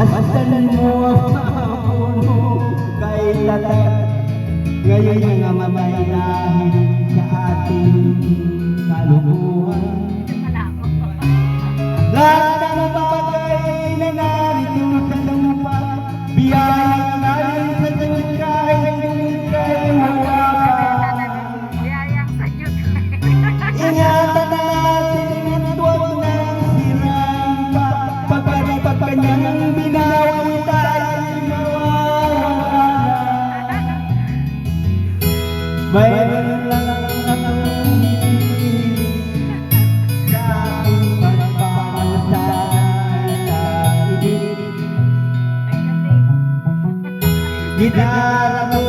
Masdan mo ang puno kay tatat. Ngayon nga mamatay dahil sa ating kalukuhan. Lahat ng bagay na narito sa lupa, biyaya namin sa Diyos kahit ika'y hawakan. Ingatan natin at huwag nang sirain pa, pagkat kanyang binawi tayo'y mawawala. Mayroon lang akong hinihiling sa aking pagpapalagay sa ibig. Gitara mo